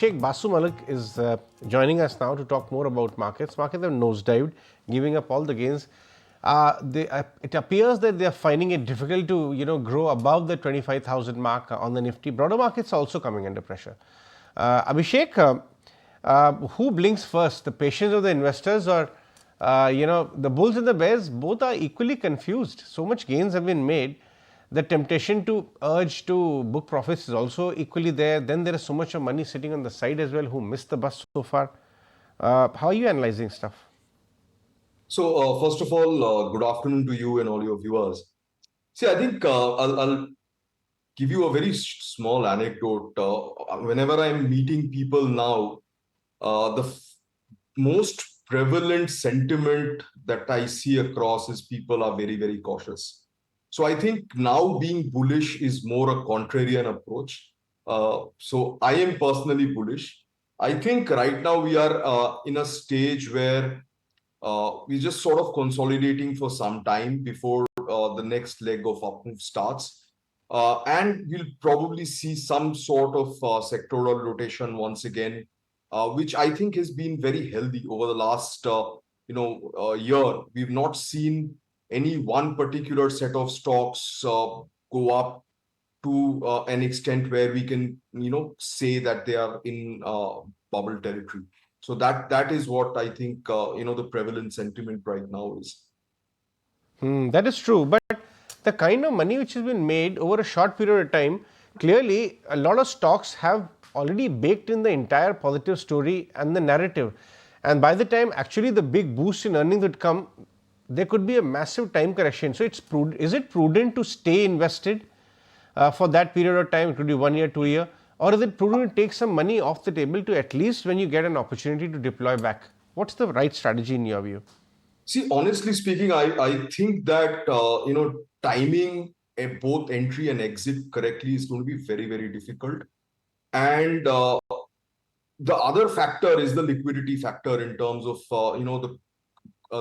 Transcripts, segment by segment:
Basumallick is joining us now to talk more about markets. Markets have nosedived, giving up all the gains. It appears that they are finding it difficult to grow above the 25,000 mark on the Nifty. Broader markets are also coming under pressure. Abhishek, who blinks first, the patience of the investors or the bulls and the bears? Both are equally confused. So much gains have been made. The temptation to urge to book profits is also equally there. Then there is so much of money sitting on the side as well who missed the bus so far. How are you analyzing stuff? So, first of all, good afternoon to you and all your viewers. See, I think I'll give you a very small anecdote. Whenever I'm meeting people now, the most prevalent sentiment that I see across is people are very, very cautious. So I think now being bullish is more a contrarian approach. So I am personally bullish. I think right now we are in a stage where we're just sort of consolidating for some time before the next leg of up move starts. And we'll probably see some sort of sectoral rotation once again, which I think has been very healthy over the last year. We've not seen any one particular set of stocks go up to an extent where we can say that they are in bubble territory. So that is what I think the prevalent sentiment right now is. That is true. But the kind of money which has been made over a short period of time, clearly a lot of stocks have already baked in the entire positive story and the narrative. And by the time actually the big boost in earnings would come, there could be a massive time correction. So is it prudent to stay invested for that period of time? It could be 1 year, 2 year, or is it prudent to take some money off the table to at least when you get an opportunity to deploy back? What's the right strategy in your view? See, honestly speaking, I think that timing both entry and exit correctly is going to be very, very difficult. And the other factor is the liquidity factor in terms of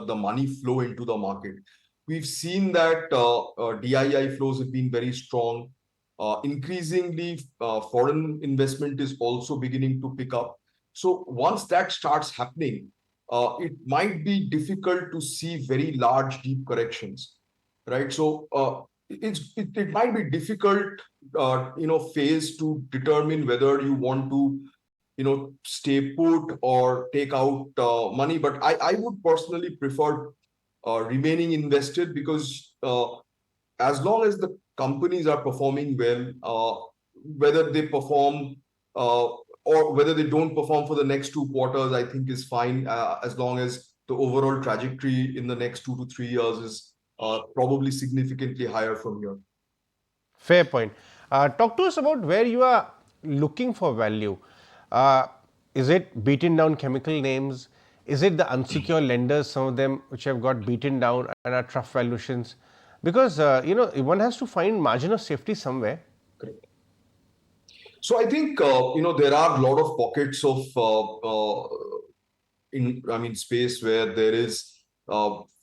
the money flow into the market. We've seen that DII flows have been very strong. Increasingly, foreign investment is also beginning to pick up. So once that starts happening, it might be difficult to see very large, deep corrections, right? So it might be difficult, phase to determine whether you want to stay put or take out money. But I would personally prefer remaining invested because as long as the companies are performing well, whether they perform or whether they don't perform for the next 2 quarters, I think is fine, as long as the overall trajectory in the next 2 to 3 years is probably significantly higher from here. Fair point. Talk to us about where you are looking for value. Is it beaten down chemical names? Is it the unsecured lenders, some of them which have got beaten down and are trough valuations? Because one has to find margin of safety somewhere. Correct. So I think there are a lot of pockets of space where there is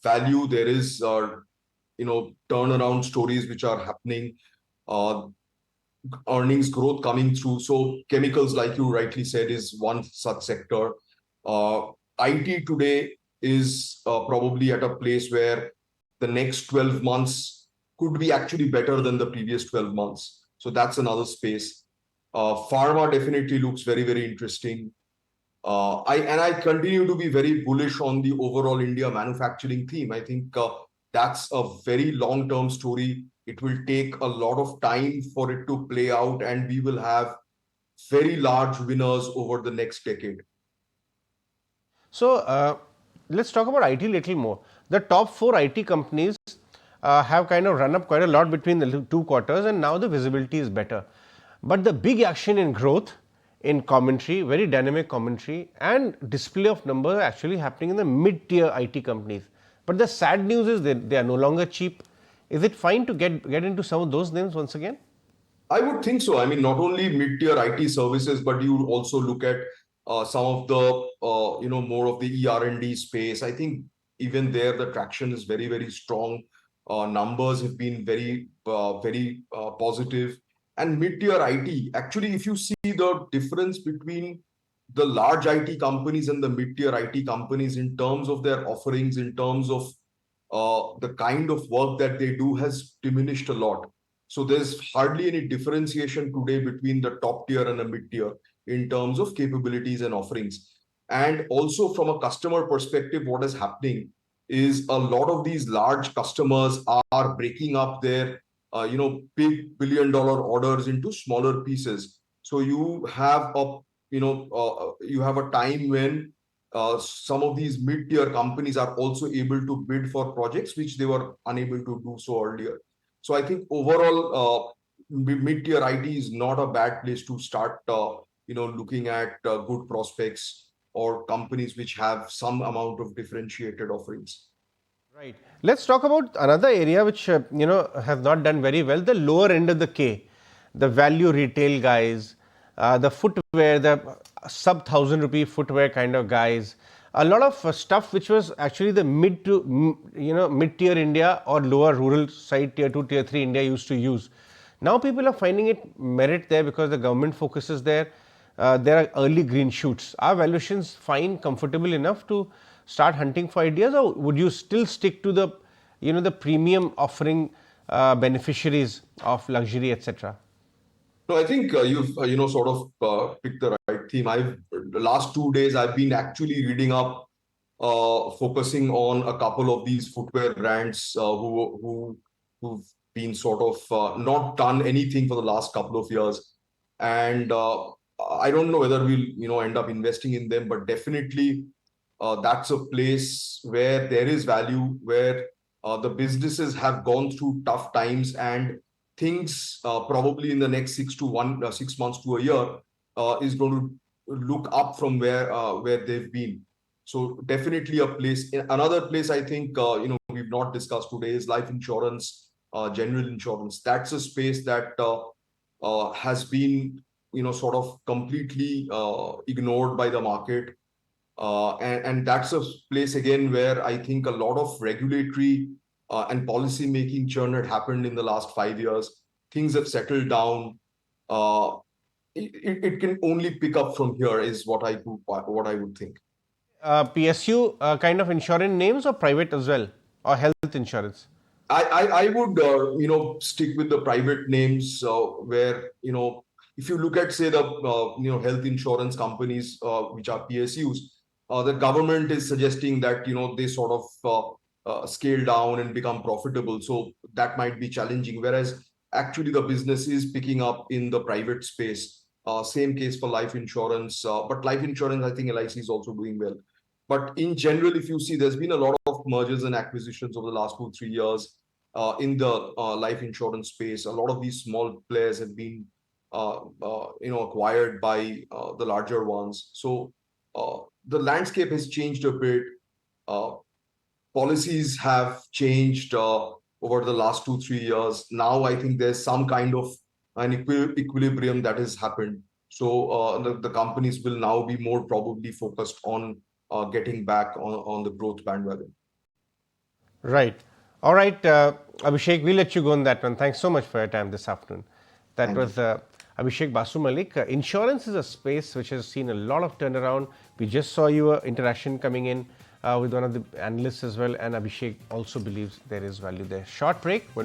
value. There is turnaround stories which are happening. Earnings growth coming through. So chemicals, like you rightly said, is one such sector. IT today is probably at a place where the next 12 months could be actually better than the previous 12 months. So that's another space. Pharma definitely looks very, very interesting. I continue to be very bullish on the overall India manufacturing theme. I think that's a very long-term story. It will take a lot of time for it to play out, and we will have very large winners over the next decade. So let's talk about IT a little more. The top 4 IT companies have kind of run up quite a lot between the 2 quarters, and now the visibility is better. But the big action in growth, in commentary, very dynamic commentary, and display of numbers are actually happening in the mid-tier IT companies. But the sad news is that they are no longer cheap. Is it fine to get into some of those names once again? I would think so. I mean, not only mid-tier IT services, but you also look at some of the more of the ER&D space. I think even there the traction is very, very strong. Numbers have been very positive. And mid-tier IT, actually, if you see the difference between the large IT companies and the mid-tier IT companies, in terms of their offerings, in terms of the kind of work that they do, has diminished a lot. So there's hardly any differentiation today between the top tier and the mid-tier in terms of capabilities and offerings. And also from a customer perspective, what is happening is a lot of these large customers are breaking up their big billion-dollar orders into smaller pieces. So you have a time when some of these mid-tier companies are also able to bid for projects which they were unable to do so earlier. So I think overall, mid-tier IT is not a bad place to start, looking at good prospects or companies which have some amount of differentiated offerings. Right. Let's talk about another area which has not done very well. The lower end of the K, the value retail guys, the footwear, the sub 1,000 rupee footwear kind of guys. A lot of stuff which was actually the mid tier India or lower rural side tier 2, tier 3 India used to use. Now people are finding it merit there because the government focuses there. There are early green shoots. Are valuations fine, comfortable enough to start hunting for ideas, or would you still stick to the premium offering beneficiaries of luxury, etc.? No, I think you've sort of picked the right theme. The last 2 days I've been actually reading up, focusing on a couple of these footwear brands who've been sort of not done anything for the last couple of years, and I don't know whether we'll end up investing in them, but definitely that's a place where there is value, where the businesses have gone through tough times, and things probably in the next 6 months to a year is going to look up from where they've been. So definitely a place. Another place I think we've not discussed today is life insurance, general insurance. That's a space that has been sort of completely ignored by the market. And that's a place again where I think a lot of regulatory and policy making churn had happened in the last 5 years. Things have settled down. Uh, it can only pick up from here, is what I would think. PSU kind of insurance names, or private as well, or health insurance? I would stick with the private names, where if you look at, say, the health insurance companies, which are PSUs, the government is suggesting that they sort of scale down and become profitable, so that might be challenging, whereas actually the business is picking up in the private space. Same case for life insurance, but life insurance, I think LIC is also doing well. But in general, if you see, there's been a lot of mergers and acquisitions over the last 2 3 years in the life insurance space. A lot of these small players have been acquired by the larger ones. So the landscape has changed a bit. Uh, Policies have changed over the last 2 3 years. Now I think there's some kind of an equilibrium that has happened. So the companies will now be more probably focused on getting back on the growth bandwagon. Right. All right, Abhishek, we'll let you go on that one. Thanks so much for your time this afternoon. That Thank you. was Abhishek Basumallick. Insurance is a space which has seen a lot of turnaround. We just saw your interaction coming in with one of the analysts as well, and Abhishek also believes there is value there. Short break. When we